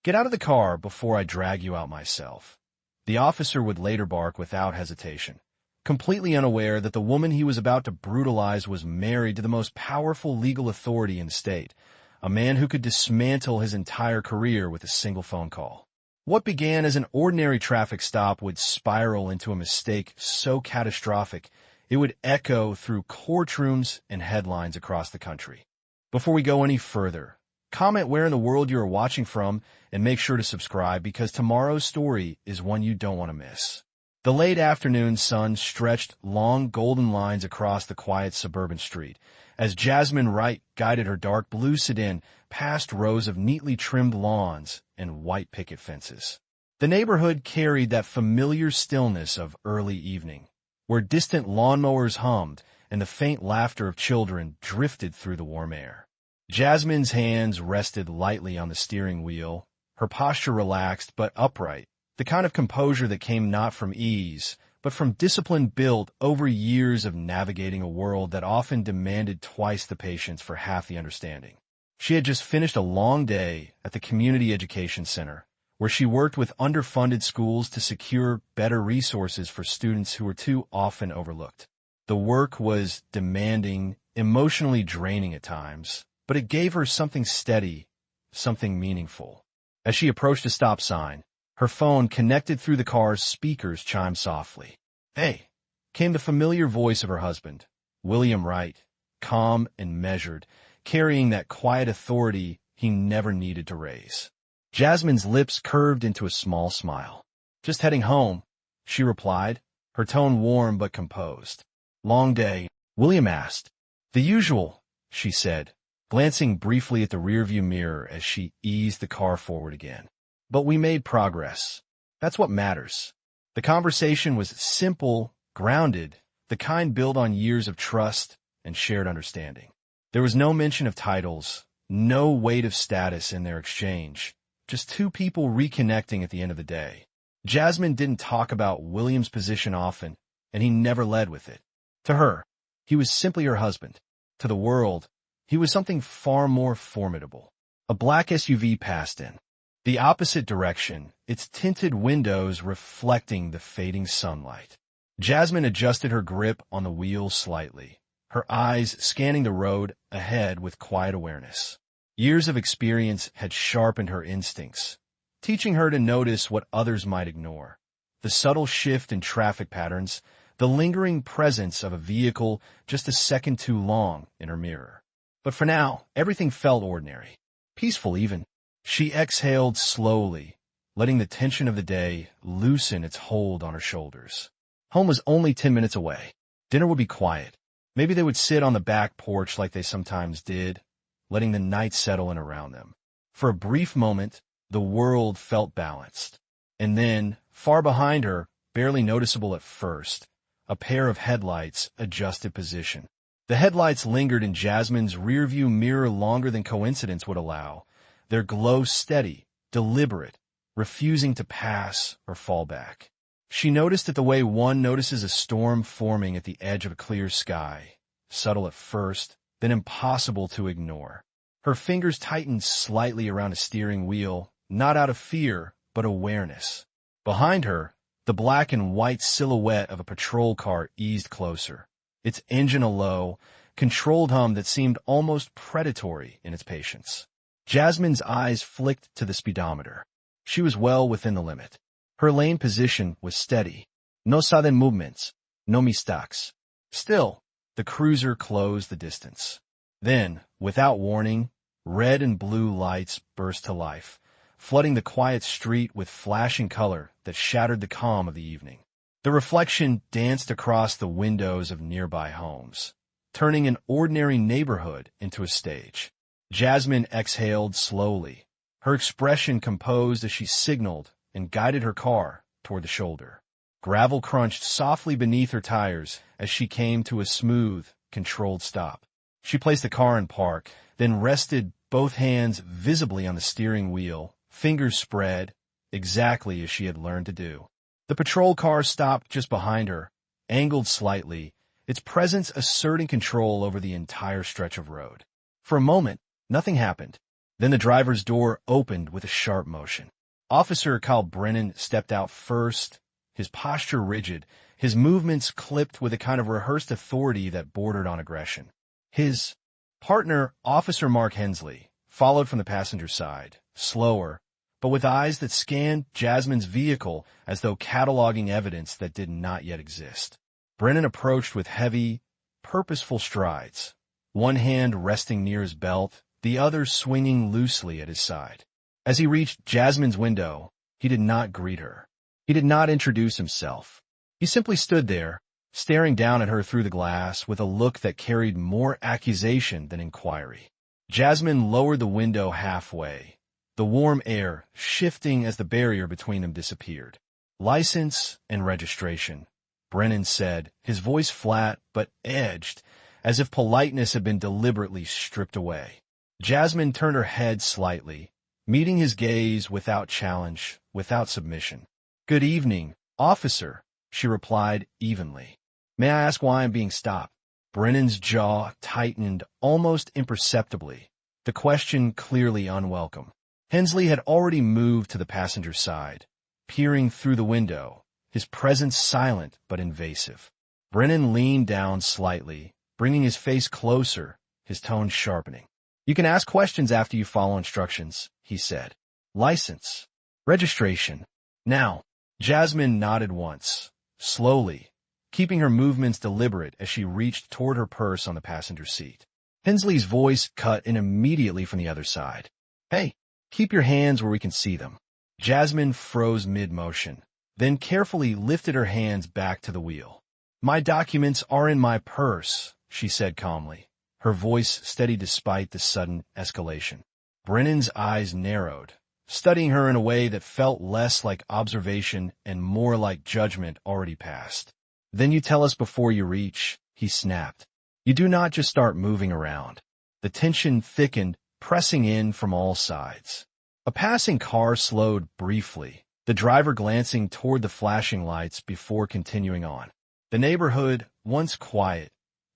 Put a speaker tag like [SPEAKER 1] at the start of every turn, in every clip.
[SPEAKER 1] Get out of the car before I drag you out myself. The officer would later bark without hesitation, completely unaware that the woman he was about to brutalize was married to the most powerful legal authority in the state, a man who could dismantle his entire career with a single phone call. What began as an ordinary traffic stop would spiral into a mistake so catastrophic it would echo through courtrooms and headlines across the country. Before we go any further, comment where in the world you are watching from and make sure to subscribe because tomorrow's story is one you don't want to miss. The late afternoon sun stretched long golden lines across the quiet suburban street as Jasmine Wright guided her dark blue sedan past rows of neatly trimmed lawns and white picket fences. The neighborhood carried that familiar stillness of early evening, where distant lawnmowers hummed and the faint laughter of children drifted through the warm air. Jasmine's hands rested lightly on the steering wheel, her posture relaxed but upright, the kind of composure that came not from ease, but from discipline built over years of navigating a world that often demanded twice the patience for half the understanding. She had just finished a long day at the Community Education Center, where she worked with underfunded schools to secure better resources for students who were too often overlooked. The work was demanding, emotionally draining at times, but it gave her something steady, something meaningful. As she approached a stop sign, her phone connected through the car's speakers chimed softly. "Hey," came the familiar voice of her husband, William Wright, calm and measured, carrying that quiet authority he never needed to raise. Jasmine's lips curved into a small smile. "Just heading home," she replied, her tone warm but composed. "Long day?" William asked. "The usual," she said, glancing briefly at the rearview mirror as she eased the car forward again. "But we made progress. That's what matters." The conversation was simple, grounded, the kind built on years of trust and shared understanding. There was no mention of titles, no weight of status in their exchange, just two people reconnecting at the end of the day. Jasmine didn't talk about William's position often, and he never led with it. To her, he was simply her husband. To the world, he was something far more formidable. A black SUV passed in the opposite direction, its tinted windows reflecting the fading sunlight. Jasmine adjusted her grip on the wheel slightly, her eyes scanning the road ahead with quiet awareness. Years of experience had sharpened her instincts, teaching her to notice what others might ignore. The subtle shift in traffic patterns, the lingering presence of a vehicle just a second too long in her mirror. But for now, everything felt ordinary, peaceful even. She exhaled slowly, letting the tension of the day loosen its hold on her shoulders. Home was only 10 minutes away. Dinner would be quiet. Maybe they would sit on the back porch like they sometimes did, letting the night settle in around them. For a brief moment, the world felt balanced. And then, far behind her, barely noticeable at first, a pair of headlights adjusted position. The headlights lingered in Jasmine's rearview mirror longer than coincidence would allow, their glow steady, deliberate, refusing to pass or fall back. She noticed it the way one notices a storm forming at the edge of a clear sky, subtle at first, then impossible to ignore. Her fingers tightened slightly around a steering wheel, not out of fear, but awareness. Behind her, the black and white silhouette of a patrol car eased closer, its engine a low, controlled hum that seemed almost predatory in its patience. Jasmine's eyes flicked to the speedometer. She was well within the limit. Her lane position was steady. No sudden movements, no mistakes. Still, the cruiser closed the distance. Then, without warning, red and blue lights burst to life, flooding the quiet street with flashing color that shattered the calm of the evening. The reflection danced across the windows of nearby homes, turning an ordinary neighborhood into a stage. Jasmine exhaled slowly, her expression composed as she signaled and guided her car toward the shoulder. Gravel crunched softly beneath her tires as she came to a smooth, controlled stop. She placed the car in park, then rested both hands visibly on the steering wheel, fingers spread, exactly as she had learned to do. The patrol car stopped just behind her, angled slightly, its presence asserting control over the entire stretch of road. For a moment, nothing happened. Then the driver's door opened with a sharp motion. Officer Kyle Brennan stepped out first, his posture rigid, his movements clipped with a kind of rehearsed authority that bordered on aggression. His partner, Officer Mark Hensley, followed from the passenger side, slower, but with eyes that scanned Jasmine's vehicle as though cataloging evidence that did not yet exist. Brennan approached with heavy, purposeful strides, one hand resting near his belt, the other swinging loosely at his side. As he reached Jasmine's window, he did not greet her. He did not introduce himself. He simply stood there, staring down at her through the glass with a look that carried more accusation than inquiry. Jasmine lowered the window halfway, the warm air shifting as the barrier between them disappeared. "License and registration," Brennan said, his voice flat but edged, as if politeness had been deliberately stripped away. Jasmine turned her head slightly, meeting his gaze without challenge, without submission. "Good evening, officer," she replied evenly. "May I ask why I'm being stopped?" Brennan's jaw tightened almost imperceptibly, the question clearly unwelcome. Hensley had already moved to the passenger side, peering through the window, his presence silent but invasive. Brennan leaned down slightly, bringing his face closer, his tone sharpening. "You can ask questions after you follow instructions," he said. "License. Registration. Now." Jasmine nodded once, slowly, keeping her movements deliberate as she reached toward her purse on the passenger seat. Hensley's voice cut in immediately from the other side. "Hey, keep your hands where we can see them." Jasmine froze mid-motion, then carefully lifted her hands back to the wheel. "My documents are in my purse," she said calmly, her voice steady despite the sudden escalation. Brennan's eyes narrowed, studying her in a way that felt less like observation and more like judgment already passed. "Then you tell us before you reach," he snapped. "You do not just start moving around." The tension thickened, pressing in from all sides. A passing car slowed briefly, the driver glancing toward the flashing lights before continuing on. The neighborhood, once quiet,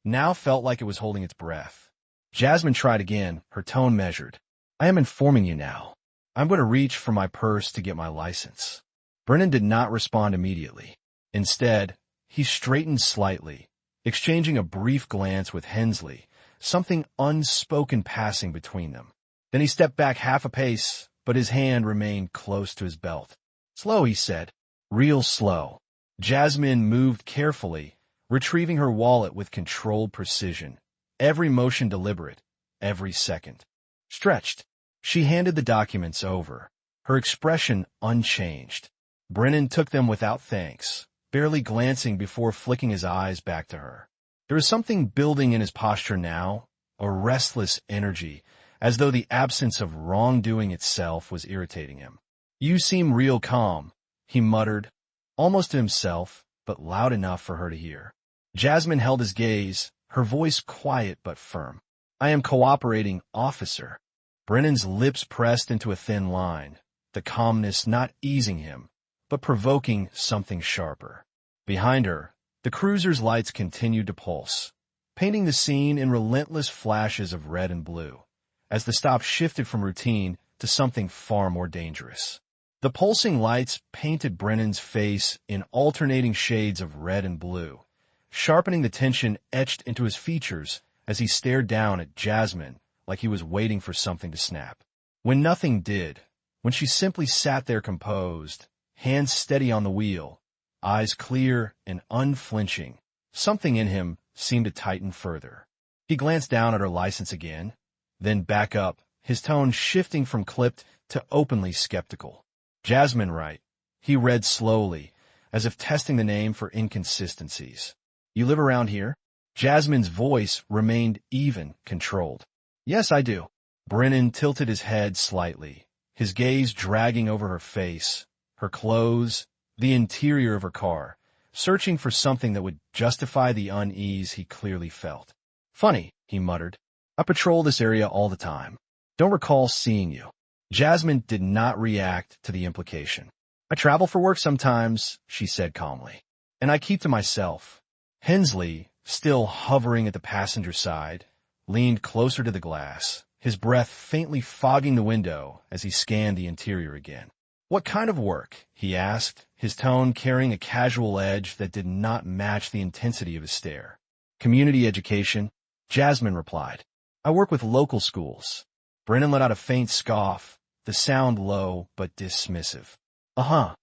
[SPEAKER 1] now felt like it was holding its breath. Jasmine tried again, her tone measured. "I am informing you now. I'm going to reach for my purse to get my license." Brennan did not respond immediately. Instead, he straightened slightly, exchanging a brief glance with Hensley, something unspoken passing between them. Then he stepped back half a pace, but his hand remained close to his belt. "Slow," he said. "Real slow." Jasmine moved carefully, retrieving her wallet with controlled precision, every motion deliberate, every second. Stretched, she handed the documents over, her expression unchanged. Brennan took them without thanks, barely glancing before flicking his eyes back to her. There was something building in his posture now, a restless energy, as though the absence of wrongdoing itself was irritating him. "You seem real calm," he muttered, almost to himself, but loud enough for her to hear. Jasmine held his gaze, her voice quiet but firm. "I am cooperating, officer." Brennan's lips pressed into a thin line, the calmness not easing him, but provoking something sharper. Behind her, the cruiser's lights continued to pulse, painting the scene in relentless flashes of red and blue, as the stop shifted from routine to something far more dangerous. The pulsing lights painted Brennan's face in alternating shades of red and blue, sharpening the tension etched into his features as he stared down at Jasmine like he was waiting for something to snap. When nothing did, when she simply sat there composed, hands steady on the wheel, eyes clear and unflinching, something in him seemed to tighten further. He glanced down at her license again, then back up, his tone shifting from clipped to openly skeptical. "Jasmine Wright," he read slowly, as if testing the name for inconsistencies. "You live around here?" Jasmine's voice remained even, controlled. "Yes, I do." Brennan tilted his head slightly, his gaze dragging over her face, her clothes, the interior of her car, searching for something that would justify the unease he clearly felt. "Funny," he muttered. "I patrol this area all the time. Don't recall seeing you." Jasmine did not react to the implication. "I travel for work sometimes," she said calmly, "and I keep to myself." Hensley, still hovering at the passenger side, leaned closer to the glass, his breath faintly fogging the window as he scanned the interior again. "What kind of work?" he asked, his tone carrying a casual edge that did not match the intensity of his stare. "Community education," Jasmine replied. "I work with local schools." Brennan let out a faint scoff, the sound low but dismissive. "Uh-huh."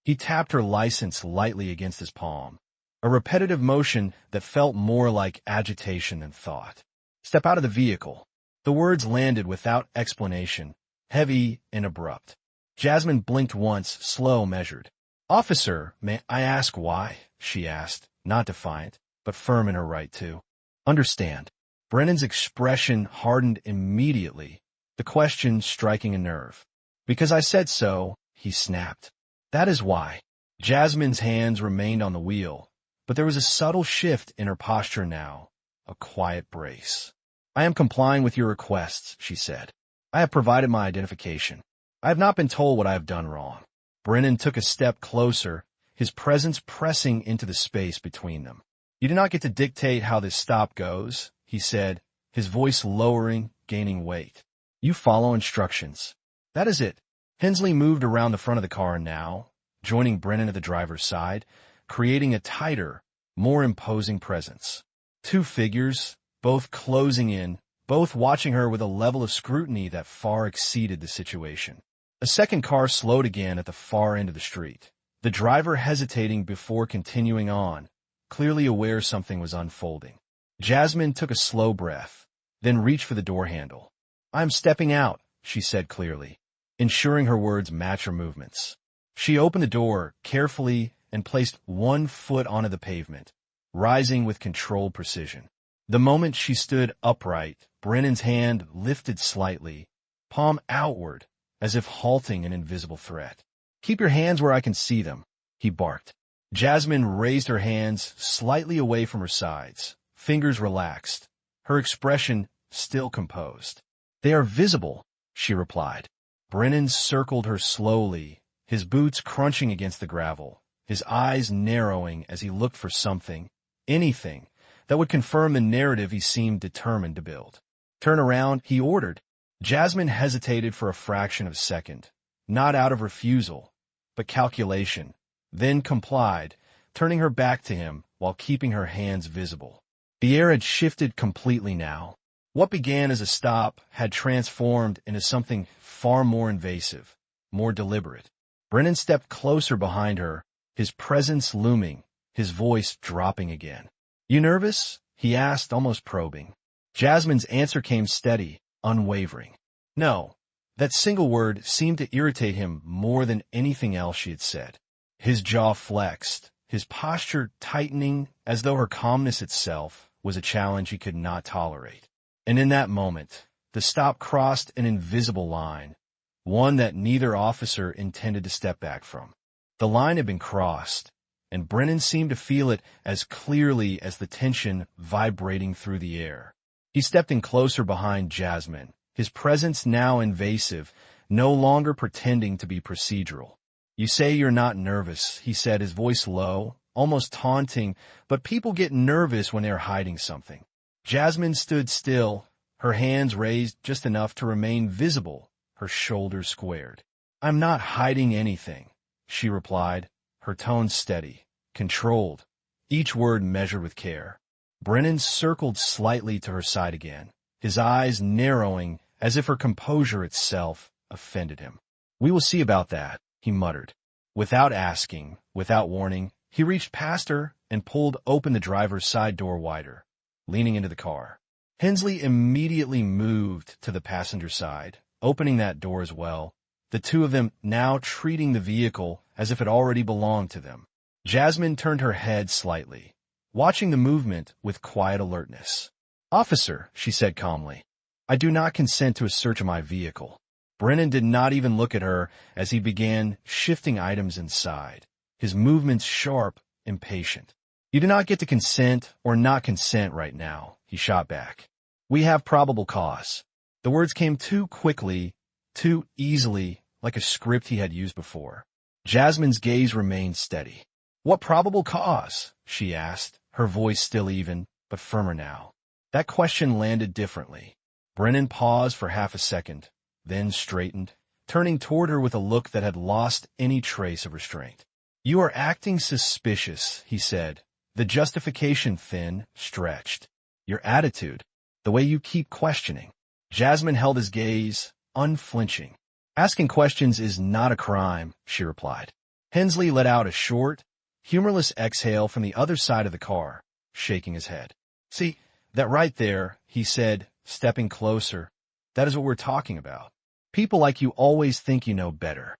[SPEAKER 1] He tapped her license lightly against his palm, a repetitive motion that felt more like agitation than thought. "Step out of the vehicle." The words landed without explanation, heavy and abrupt. Jasmine blinked once, slow, measured. "Officer, may I ask why?" she asked, not defiant, but firm in her right to understand. Brennan's expression hardened immediately, the question striking a nerve. "Because I said so," he snapped. "That is why." Jasmine's hands remained on the wheel, but there was a subtle shift in her posture now, a quiet brace. "I am complying with your requests," she said. "I have provided my identification. I have not been told what I have done wrong." Brennan took a step closer, his presence pressing into the space between them. "You do not get to dictate how this stop goes," he said, his voice lowering, gaining weight. "You follow instructions." "That is it." Hensley moved around the front of the car now, joining Brennan at the driver's side, creating a tighter, more imposing presence. Two figures, both closing in, both watching her with a level of scrutiny that far exceeded the situation. A second car slowed again at the far end of the street, the driver hesitating before continuing on, clearly aware something was unfolding. Jasmine took a slow breath, then reached for the door handle. "I'm stepping out," she said clearly, ensuring her words match her movements. She opened the door carefully and placed one foot onto the pavement, rising with controlled precision. The moment she stood upright, Brennan's hand lifted slightly, palm outward, as if halting an invisible threat. "Keep your hands where I can see them," he barked. Jasmine raised her hands slightly away from her sides, fingers relaxed, her expression still composed. "They are visible," she replied. Brennan circled her slowly, his boots crunching against the gravel, his eyes narrowing as he looked for something, anything, that would confirm the narrative he seemed determined to build. "Turn around," he ordered. Jasmine hesitated for a fraction of a second, not out of refusal, but calculation, then complied, turning her back to him while keeping her hands visible. The air had shifted completely now. What began as a stop had transformed into something far more invasive, more deliberate. Brennan stepped closer behind her, his presence looming, his voice dropping again. "You nervous?" he asked, almost probing. Jasmine's answer came steady, unwavering. "No." That single word seemed to irritate him more than anything else she had said. His jaw flexed, his posture tightening as though her calmness itself was a challenge he could not tolerate. And in that moment, the stop crossed an invisible line, one that neither officer intended to step back from. The line had been crossed, and Brennan seemed to feel it as clearly as the tension vibrating through the air. He stepped in closer behind Jasmine, his presence now invasive, no longer pretending to be procedural. "You say you're not nervous," he said, his voice low, almost taunting, "but people get nervous when they're hiding something." Jasmine stood still, her hands raised just enough to remain visible, her shoulders squared. "I'm not hiding anything," she replied, her tone steady, controlled, each word measured with care. Brennan circled slightly to her side again, his eyes narrowing as if her composure itself offended him. "We will see about that," he muttered. Without asking, without warning, he reached past her and pulled open the driver's side door wider, leaning into the car. Hensley immediately moved to the passenger side, opening that door as well, the two of them now treating the vehicle as if it already belonged to them. Jasmine turned her head slightly, watching the movement with quiet alertness. "Officer," she said calmly, "I do not consent to a search of my vehicle." Brennan did not even look at her as he began shifting items inside, his movements sharp, impatient. "You do not get to consent or not consent right now," he shot back. "We have probable cause." The words came too quickly, too easily, like a script he had used before. Jasmine's gaze remained steady. "What probable cause?" she asked, her voice still even, but firmer now. That question landed differently. Brennan paused for half a second, then straightened, turning toward her with a look that had lost any trace of restraint. "You are acting suspicious," he said, the justification thin, stretched. "Your attitude, the way you keep questioning." Jasmine held his gaze, unflinching. "Asking questions is not a crime," she replied. Hensley let out a short, humorless exhale from the other side of the car, shaking his head. "See, that right there," he said, stepping closer. "That is what we're talking about. People like you always think you know better."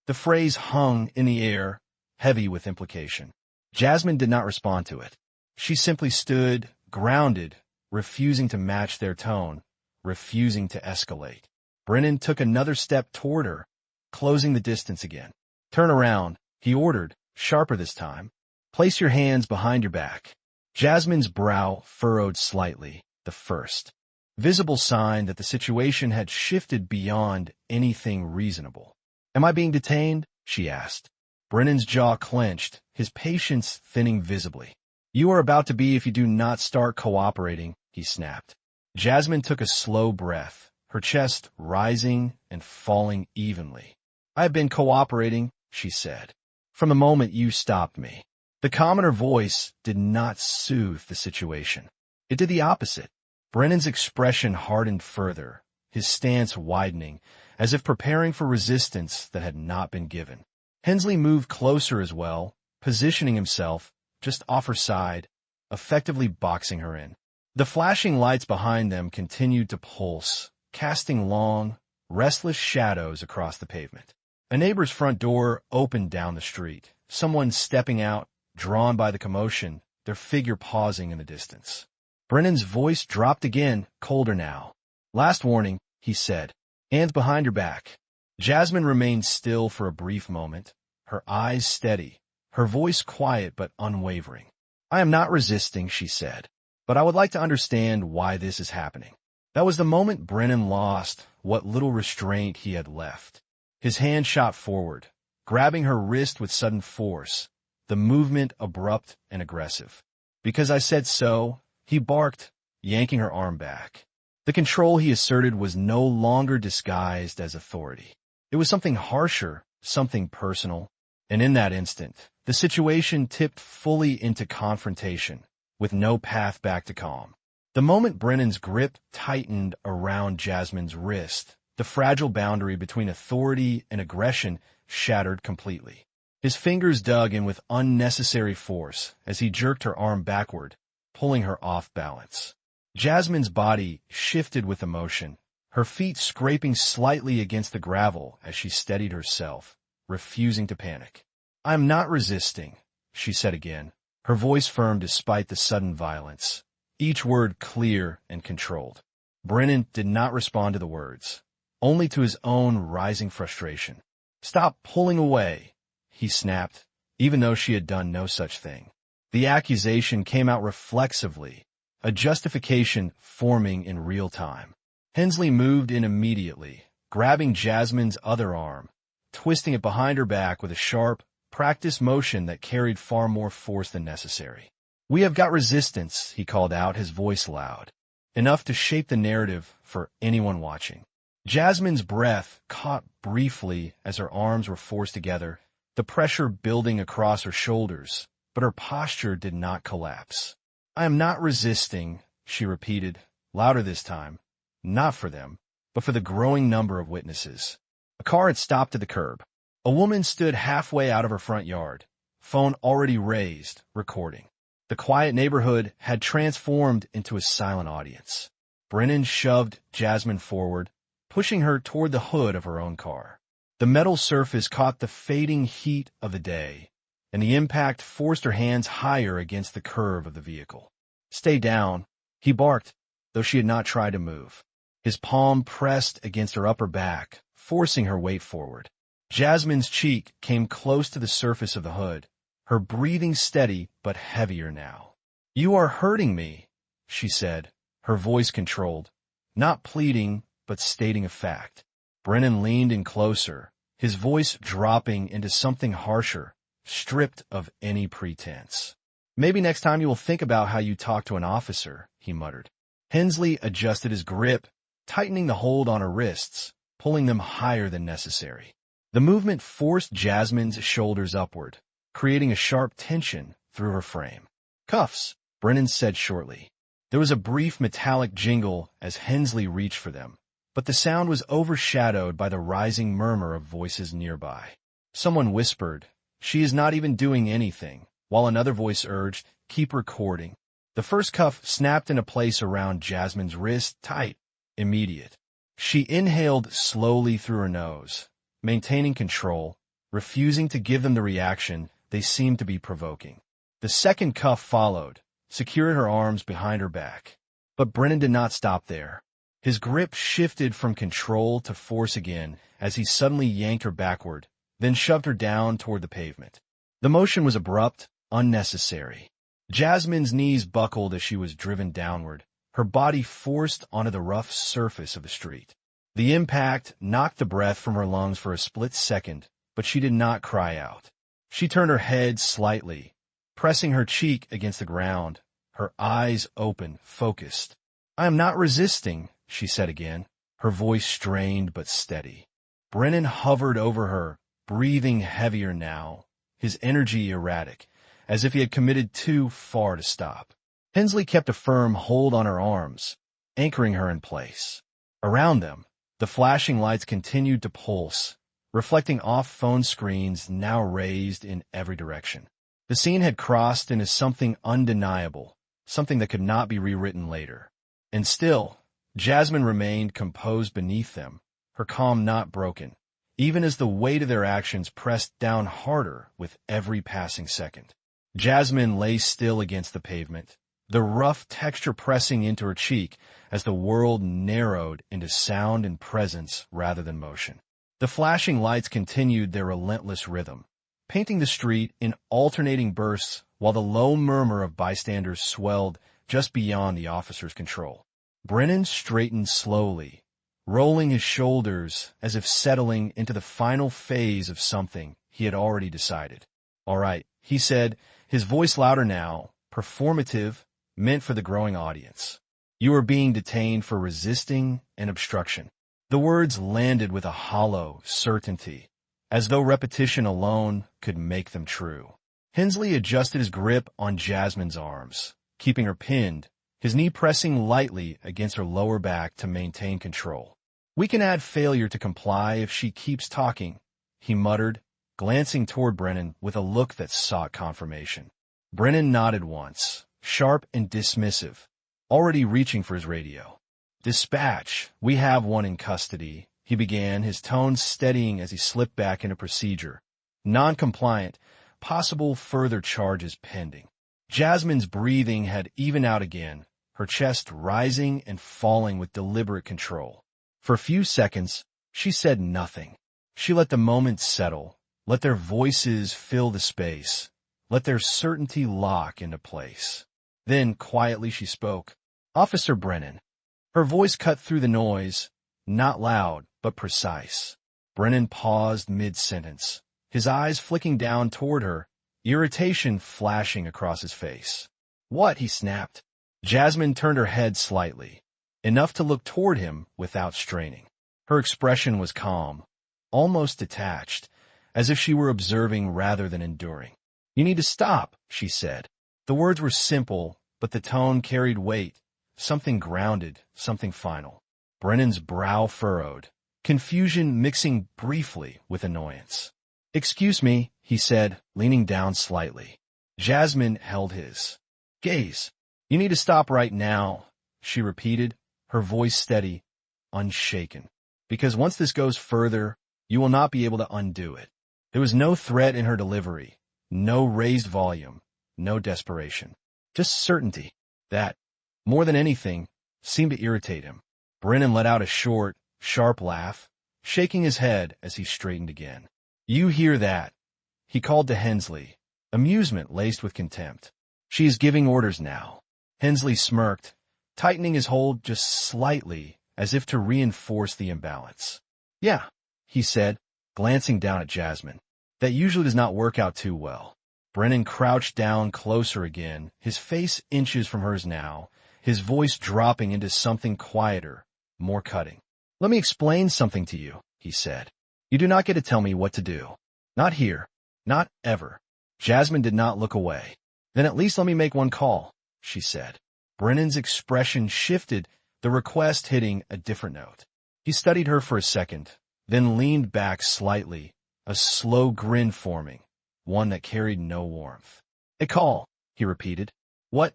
[SPEAKER 1] The phrase hung in the air, heavy with implication. Jasmine did not respond to it. She simply stood, grounded, refusing to match their tone, refusing to escalate. Brennan took another step toward her, closing the distance again. "Turn around," he ordered, sharper this time. "Place your hands behind your back." Jasmine's brow furrowed slightly, the first visible sign that the situation had shifted beyond anything reasonable. "Am I being detained?" she asked. Brennan's jaw clenched, his patience thinning visibly. "You are about to be if you do not start cooperating," he snapped. Jasmine took a slow breath, her chest rising and falling evenly. "I have been cooperating," she said, "from the moment you stopped me." The commoner voice did not soothe the situation. It did the opposite. Brennan's expression hardened further, his stance widening, as if preparing for resistance that had not been given. Hensley moved closer as well, positioning himself just off her side, effectively boxing her in. The flashing lights behind them continued to pulse, casting long, restless shadows across the pavement. A neighbor's front door opened down the street, someone stepping out, drawn by the commotion, their figure pausing in the distance. Brennan's voice dropped again, colder now. "Last warning," he said. "Hands behind your back." Jasmine remained still for a brief moment, her eyes steady, her voice quiet but unwavering. "I am not resisting," she said, "but I would like to understand why this is happening." That was the moment Brennan lost what little restraint he had left. His hand shot forward, grabbing her wrist with sudden force, the movement abrupt and aggressive. "Because I said so," he barked, yanking her arm back. The control he asserted was no longer disguised as authority. It was something harsher, something personal, and in that instant, the situation tipped fully into confrontation, with no path back to calm. The moment Brennan's grip tightened around Jasmine's wrist, the fragile boundary between authority and aggression shattered completely. His fingers dug in with unnecessary force as he jerked her arm backward, pulling her off balance. Jasmine's body shifted with emotion, her feet scraping slightly against the gravel as she steadied herself, refusing to panic. "I am not resisting," she said again, her voice firm despite the sudden violence, each word clear and controlled. Brennan did not respond to the words, only to his own rising frustration. "Stop pulling away," he snapped, even though she had done no such thing. The accusation came out reflexively, a justification forming in real time. Hensley moved in immediately, grabbing Jasmine's other arm, twisting it behind her back with a sharp, practiced motion that carried far more force than necessary. "We have got resistance," he called out, his voice loud, enough to shape the narrative for anyone watching. Jasmine's breath caught briefly as her arms were forced together, the pressure building across her shoulders, but her posture did not collapse. "I am not resisting," she repeated, louder this time, not for them, but for the growing number of witnesses. A car had stopped at the curb. A woman stood halfway out of her front yard, phone already raised, recording. The quiet neighborhood had transformed into a silent audience. Brennan shoved Jasmine forward, pushing her toward the hood of her own car. The metal surface caught the fading heat of the day, and the impact forced her hands higher against the curve of the vehicle. "Stay down," he barked, though she had not tried to move. His palm pressed against her upper back, forcing her weight forward. Jasmine's cheek came close to the surface of the hood, her breathing steady but heavier now. "You are hurting me," she said, her voice controlled, not pleading but stating a fact. Brennan leaned in closer, his voice dropping into something harsher, stripped of any pretense. "Maybe next time you will think about how you talk to an officer," he muttered. Hensley adjusted his grip, tightening the hold on her wrists, pulling them higher than necessary. The movement forced Jasmine's shoulders upward, creating a sharp tension through her frame. "Cuffs," Brennan said shortly. There was a brief metallic jingle as Hensley reached for them, but the sound was overshadowed by the rising murmur of voices nearby. Someone whispered, "She is not even doing anything," while another voice urged, "Keep recording." The first cuff snapped into place around Jasmine's wrist, tight, immediate. She inhaled slowly through her nose, maintaining control, refusing to give them the reaction they seemed to be provoking. The second cuff followed, secured her arms behind her back. But Brennan did not stop there. His grip shifted from control to force again as he suddenly yanked her backward, then shoved her down toward the pavement. The motion was abrupt, unnecessary. Jasmine's knees buckled as she was driven downward, her body forced onto the rough surface of the street. The impact knocked the breath from her lungs for a split second, but she did not cry out. She turned her head slightly, pressing her cheek against the ground, her eyes open, focused. "I am not resisting," she said again, her voice strained but steady. Brennan hovered over her, breathing heavier now, his energy erratic, as if he had committed too far to stop. Hensley kept a firm hold on her arms, anchoring her in place. Around them, the flashing lights continued to pulse, reflecting off phone screens now raised in every direction. The scene had crossed into something undeniable, something that could not be rewritten later. And still, Jasmine remained composed beneath them, her calm not broken, even as the weight of their actions pressed down harder with every passing second. Jasmine lay still against the pavement, the rough texture pressing into her cheek as the world narrowed into sound and presence rather than motion. The flashing lights continued their relentless rhythm, painting the street in alternating bursts while the low murmur of bystanders swelled just beyond the officer's control. Brennan straightened slowly, rolling his shoulders as if settling into the final phase of something he had already decided. "All right," he said, his voice louder now, performative, meant for the growing audience. "You are being detained for resisting and obstruction." The words landed with a hollow certainty, as though repetition alone could make them true. Hensley adjusted his grip on Jasmine's arms, keeping her pinned, his knee pressing lightly against her lower back to maintain control. "We can add failure to comply if she keeps talking," he muttered, glancing toward Brennan with a look that sought confirmation. Brennan nodded once, sharp and dismissive, already reaching for his radio. "Dispatch, we have one in custody," he began, his tone steadying as he slipped back into procedure. "Non-compliant, possible further charges pending." Jasmine's breathing had evened out again, her chest rising and falling with deliberate control. For a few seconds, she said nothing. She let the moment settle, let their voices fill the space, let their certainty lock into place. Then, quietly, she spoke. "Officer Brennan." Her voice cut through the noise, not loud, but precise. Brennan paused mid-sentence, his eyes flicking down toward her, irritation flashing across his face. "What?" he snapped. Jasmine turned her head slightly, enough to look toward him without straining. Her expression was calm, almost detached, as if she were observing rather than enduring. "You need to stop," she said. The words were simple, but the tone carried weight, something grounded, something final. Brennan's brow furrowed, confusion mixing briefly with annoyance. "Excuse me," he said, leaning down slightly. Jasmine held his gaze. "You need to stop right now," she repeated, her voice steady, unshaken. "Because once this goes further, you will not be able to undo it." There was no threat in her delivery, no raised volume, no desperation. Just certainty. That, more than anything, seemed to irritate him. Brennan let out a short, sharp laugh, shaking his head as he straightened again. "You hear that?" he called to Hensley, amusement laced with contempt. "She is giving orders now." Hensley smirked, tightening his hold just slightly as if to reinforce the imbalance. "Yeah," he said, glancing down at Jasmine. "That usually does not work out too well." Brennan crouched down closer again, his face inches from hers now, his voice dropping into something quieter, more cutting. "Let me explain something to you," he said. "You do not get to tell me what to do. Not here. Not ever." Jasmine did not look away. "Then at least let me make one call," she said. Brennan's expression shifted, the request hitting a different note. He studied her for a second, then leaned back slightly, a slow grin forming, one that carried no warmth. "A call," he repeated. "What?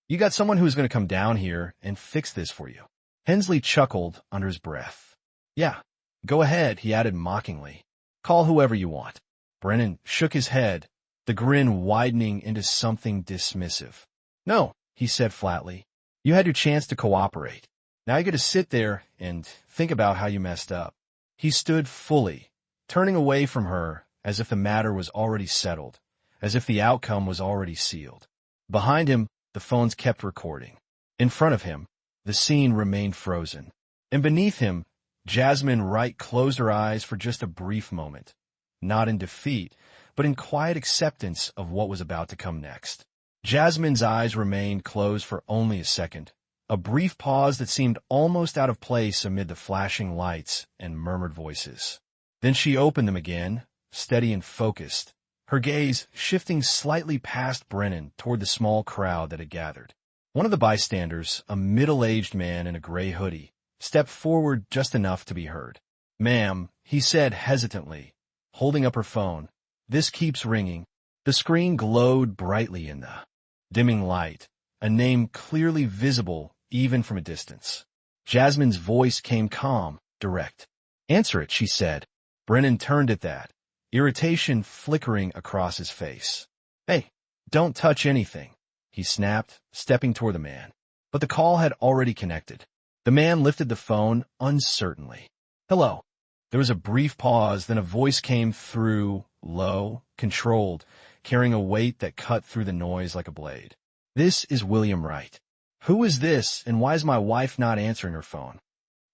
[SPEAKER 1] You got someone who's going to come down here and fix this for you?" Hensley chuckled under his breath. "Yeah, go ahead," he added mockingly. "Call whoever you want." Brennan shook his head, the grin widening into something dismissive. "No," he said flatly. "You had your chance to cooperate. Now you get to sit there and think about how you messed up." He stood fully, turning away from her as if the matter was already settled, as if the outcome was already sealed. Behind him, the phones kept recording. In front of him, the scene remained frozen. And beneath him, Jasmine Wright closed her eyes for just a brief moment, not in defeat, but in quiet acceptance of what was about to come next. Jasmine's eyes remained closed for only a second, a brief pause that seemed almost out of place amid the flashing lights and murmured voices. Then she opened them again, steady and focused, her gaze shifting slightly past Brennan toward the small crowd that had gathered. One of the bystanders, a middle-aged man in a gray hoodie, stepped forward just enough to be heard. "Ma'am," he said hesitantly, holding up her phone. "This keeps ringing." The screen glowed brightly in the dimming light, a name clearly visible even from a distance. Jasmine's voice came calm, direct. "Answer it," she said. Brennan turned at that, irritation flickering across his face. "Hey, don't touch anything," he snapped, stepping toward the man. But the call had already connected. The man lifted the phone uncertainly. "Hello." There was a brief pause, then a voice came through, low, controlled, carrying a weight that cut through the noise like a blade. "This is William Wright." "Who is this, and why is my wife not answering her phone?"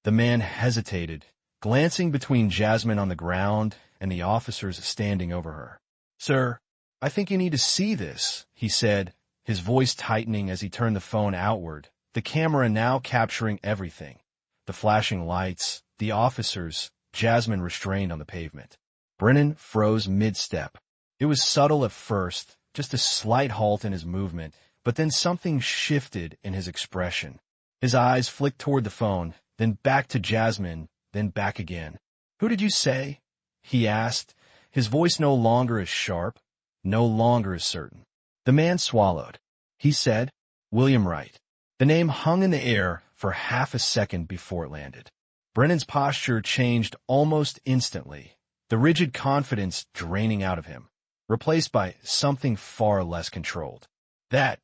[SPEAKER 1] The man hesitated, glancing between Jasmine on the ground and the officers standing over her. "Sir, I think you need to see this," he said, his voice tightening as he turned the phone outward, the camera now capturing everything. The flashing lights, the officers, Jasmine restrained on the pavement. Brennan froze mid-step. It was subtle at first, just a slight halt in his movement, but then something shifted in his expression. His eyes flicked toward the phone, then back to Jasmine, then back again. "Who did you say?" he asked, his voice no longer as sharp, no longer as certain. The man swallowed. He said, "William Wright." The name hung in the air for half a second before it landed. Brennan's posture changed almost instantly, the rigid confidence draining out of him, replaced by something far less controlled. That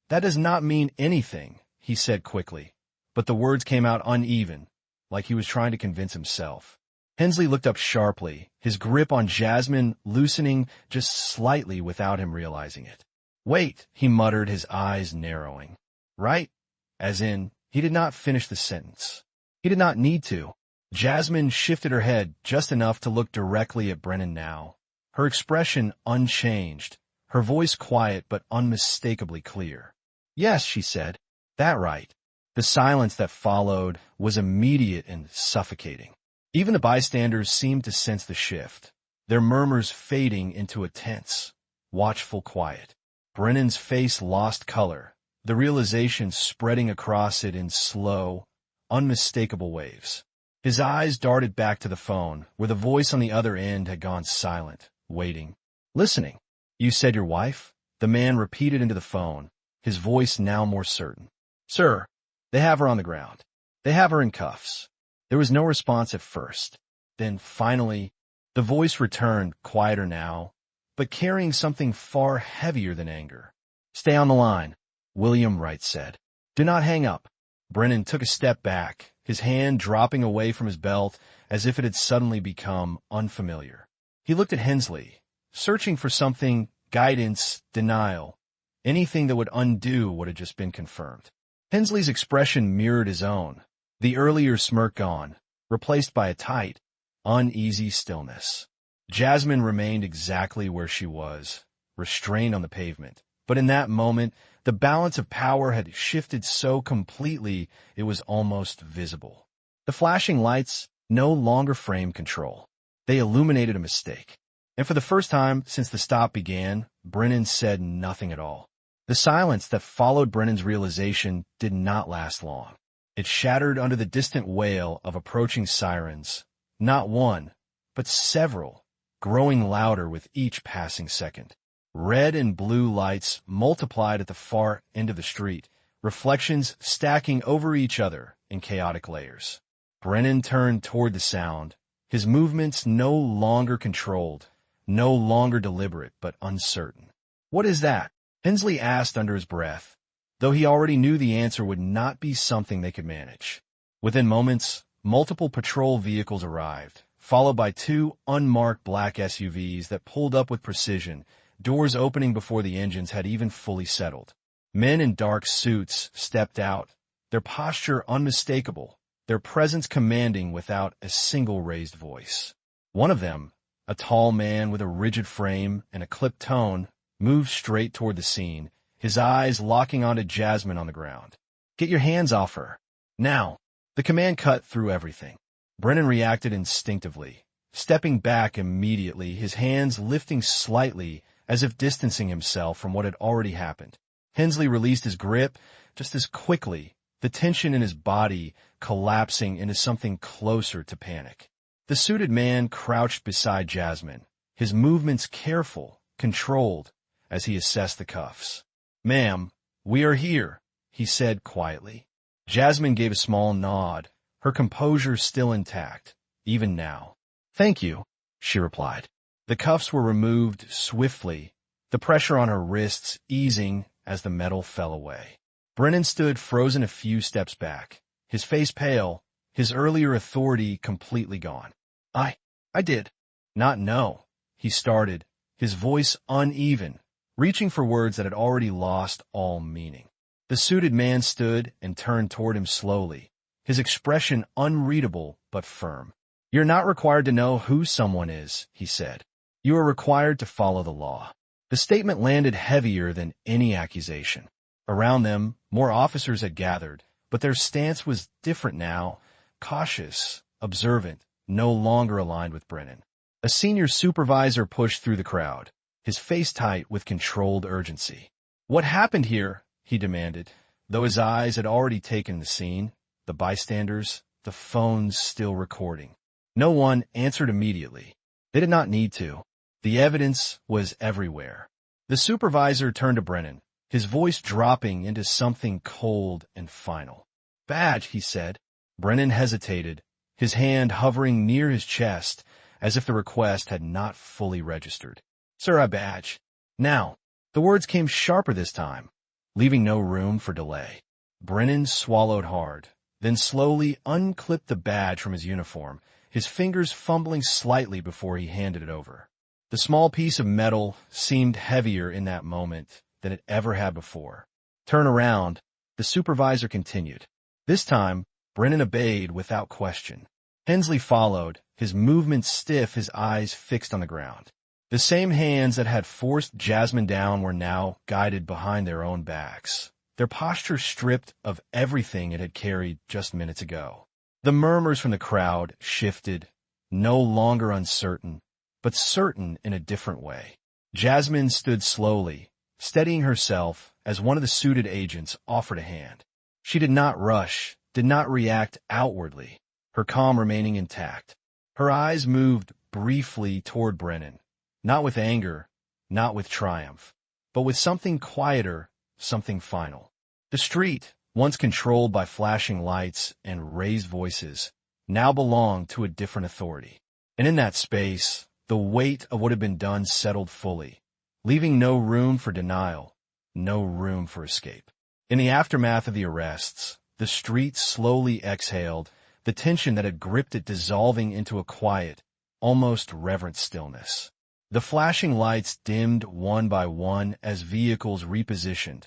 [SPEAKER 1] does not mean anything," he said quickly, but the words came out uneven, like he was trying to convince himself. Hensley looked up sharply, his grip on Jasmine loosening just slightly without him realizing it. "Wait," he muttered, his eyes narrowing. "Right?" As in, he did not finish the sentence. He did not need to. Jasmine shifted her head just enough to look directly at Brennan now, her expression unchanged, her voice quiet but unmistakably clear. "Yes," she said. "That right." The silence that followed was immediate and suffocating. Even the bystanders seemed to sense the shift, their murmurs fading into a tense, watchful quiet. Brennan's face lost color, the realization spreading across it in slow, unmistakable waves. His eyes darted back to the phone, where the voice on the other end had gone silent, waiting, listening. "You said your wife?" The man repeated into the phone, his voice now more certain. "Sir, they have her on the ground. They have her in cuffs." There was no response at first. Then, finally, the voice returned, quieter now, but carrying something far heavier than anger. "Stay on the line," William Wright said. "Do not hang up." Brennan took a step back, his hand dropping away from his belt as if it had suddenly become unfamiliar. He looked at Hensley, searching for something, guidance, denial, anything that would undo what had just been confirmed. Hensley's expression mirrored his own, the earlier smirk gone, replaced by a tight, uneasy stillness. Jasmine remained exactly where she was, restrained on the pavement. But in that moment, the balance of power had shifted so completely it was almost visible. The flashing lights no longer framed control. They illuminated a mistake. And for the first time since the stop began, Brennan said nothing at all. The silence that followed Brennan's realization did not last long. It shattered under the distant wail of approaching sirens, not one, but several, growing louder with each passing second. Red and blue lights multiplied at the far end of the street, reflections stacking over each other in chaotic layers. Brennan turned toward the sound, his movements no longer controlled, no longer deliberate, but uncertain. "What is that?" Hensley asked under his breath, though he already knew the answer would not be something they could manage. Within moments, multiple patrol vehicles arrived, followed by two unmarked black SUVs that pulled up with precision, doors opening before the engines had even fully settled. Men in dark suits stepped out, their posture unmistakable, their presence commanding without a single raised voice. One of them, a tall man with a rigid frame and a clipped tone, moved straight toward the scene, his eyes locking onto Jasmine on the ground. "Get your hands off her. Now." The command cut through everything. Brennan reacted instinctively, stepping back immediately, his hands lifting slightly as if distancing himself from what had already happened. Hensley released his grip just as quickly, the tension in his body collapsing into something closer to panic. The suited man crouched beside Jasmine, his movements careful, controlled, as he assessed the cuffs. "Ma'am, we are here," he said quietly. Jasmine gave a small nod, her composure still intact, even now. "Thank you," she replied. The cuffs were removed swiftly, the pressure on her wrists easing as the metal fell away. Brennan stood frozen a few steps back, his face pale, his earlier authority completely gone. I did not know," he started, his voice uneven, reaching for words that had already lost all meaning. The suited man stood and turned toward him slowly, his expression unreadable but firm. "You're not required to know who someone is," he said. "You are required to follow the law." The statement landed heavier than any accusation. Around them, more officers had gathered, but their stance was different now, cautious, observant, no longer aligned with Brennan. A senior supervisor pushed through the crowd, his face tight with controlled urgency. "What happened here?" he demanded, though his eyes had already taken the scene, the bystanders, the phones still recording. No one answered immediately. They did not need to. The evidence was everywhere. The supervisor turned to Brennan, his voice dropping into something cold and final. "Badge," he said. Brennan hesitated, his hand hovering near his chest, as if the request had not fully registered. "Sir, a badge." Now. The words came sharper this time, leaving no room for delay. Brennan swallowed hard, then slowly unclipped the badge from his uniform, his fingers fumbling slightly before he handed it over. The small piece of metal seemed heavier in that moment than it ever had before. "Turn around," the supervisor continued. This time, Brennan obeyed without question. Hensley followed, his movements stiff, his eyes fixed on the ground. The same hands that had forced Jasmine down were now guided behind their own backs, their posture stripped of everything it had carried just minutes ago. The murmurs from the crowd shifted, no longer uncertain, but certain in a different way. Jasmine stood slowly, steadying herself as one of the suited agents offered a hand. She did not rush, did not react outwardly, her calm remaining intact. Her eyes moved briefly toward Brennan, not with anger, not with triumph, but with something quieter, something final. The street, once controlled by flashing lights and raised voices, now belonged to a different authority. And in that space, the weight of what had been done settled fully, leaving no room for denial, no room for escape. In the aftermath of the arrests, the street slowly exhaled, the tension that had gripped it dissolving into a quiet, almost reverent stillness. The flashing lights dimmed one by one as vehicles repositioned,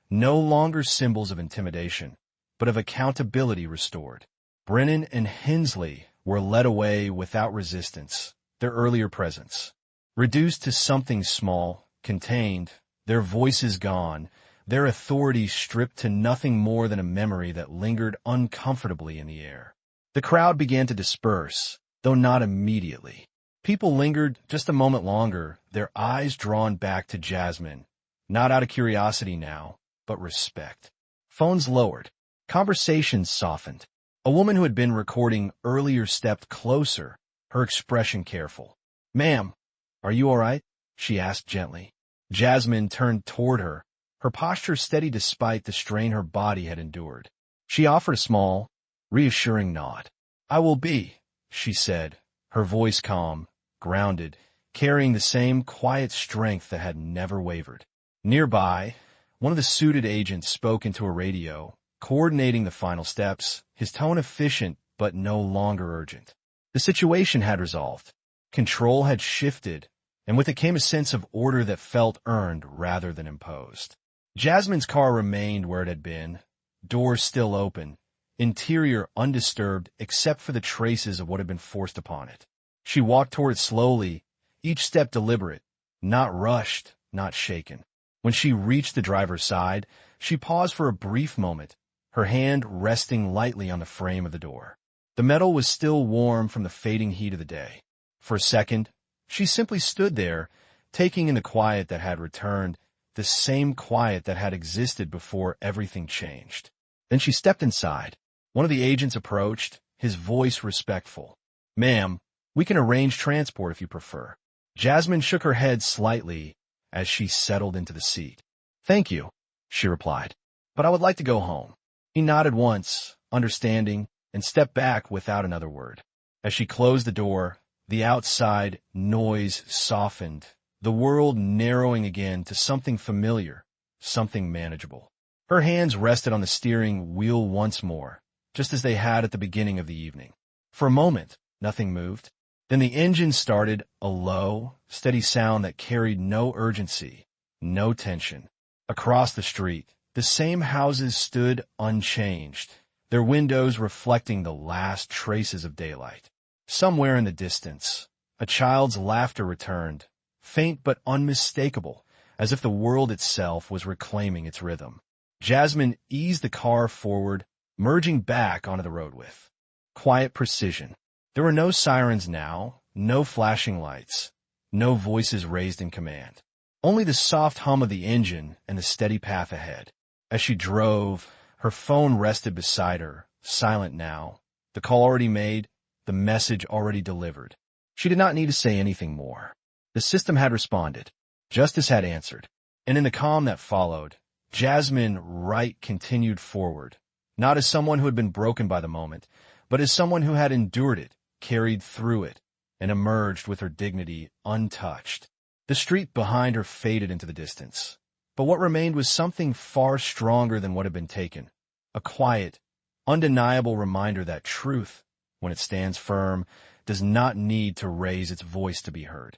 [SPEAKER 1] no longer symbols of intimidation, but of accountability restored. Brennan and Hensley were led away without resistance, their earlier presence. Reduced to something small, contained, their voices gone, their authority stripped to nothing more than a memory that lingered uncomfortably in the air. The crowd began to disperse, though not immediately. People lingered just a moment longer, their eyes drawn back to Jasmine, not out of curiosity now, but respect. Phones lowered. Conversations softened. A woman who had been recording earlier stepped closer, her expression careful. "Ma'am, are you all right?" she asked gently. Jasmine turned toward her, her posture steady despite the strain her body had endured. She offered a small, reassuring nod. "I will be," she said, her voice calm, grounded, carrying the same quiet strength that had never wavered. Nearby, one of the suited agents spoke into a radio, coordinating the final steps, his tone efficient but no longer urgent. The situation had resolved. Control had shifted, and with it came a sense of order that felt earned rather than imposed. Jasmine's car remained where it had been, doors still open, interior undisturbed except for the traces of what had been forced upon it. She walked toward it slowly, each step deliberate, not rushed, not shaken. When she reached the driver's side, she paused for a brief moment, her hand resting lightly on the frame of the door. The metal was still warm from the fading heat of the day. For a second, she simply stood there, taking in the quiet that had returned, the same quiet that had existed before everything changed. Then she stepped inside. One of the agents approached, his voice respectful. "Ma'am, we can arrange transport if you prefer." Jasmine shook her head slightly as she settled into the seat. "Thank you," she replied, "but I would like to go home." He nodded once, understanding, and stepped back without another word. As she closed the door, the outside noise softened, the world narrowing again to something familiar, something manageable. Her hands rested on the steering wheel once more, just as they had at the beginning of the evening. For a moment, nothing moved. Then the engine started, a low, steady sound that carried no urgency, no tension. Across the street, the same houses stood unchanged, their windows reflecting the last traces of daylight. Somewhere in the distance, a child's laughter returned, faint but unmistakable, as if the world itself was reclaiming its rhythm. Jasmine eased the car forward, merging back onto the road with quiet precision. There were no sirens now, no flashing lights, no voices raised in command. Only the soft hum of the engine and the steady path ahead. As she drove, her phone rested beside her, silent now, the call already made, the message already delivered. She did not need to say anything more. The system had responded. Justice had answered. And in the calm that followed, Jasmine Wright continued forward, not as someone who had been broken by the moment, but as someone who had endured it, carried through it, and emerged with her dignity untouched. The street behind her faded into the distance, but what remained was something far stronger than what had been taken, a quiet, undeniable reminder that truth, when it stands firm, does not need to raise its voice to be heard.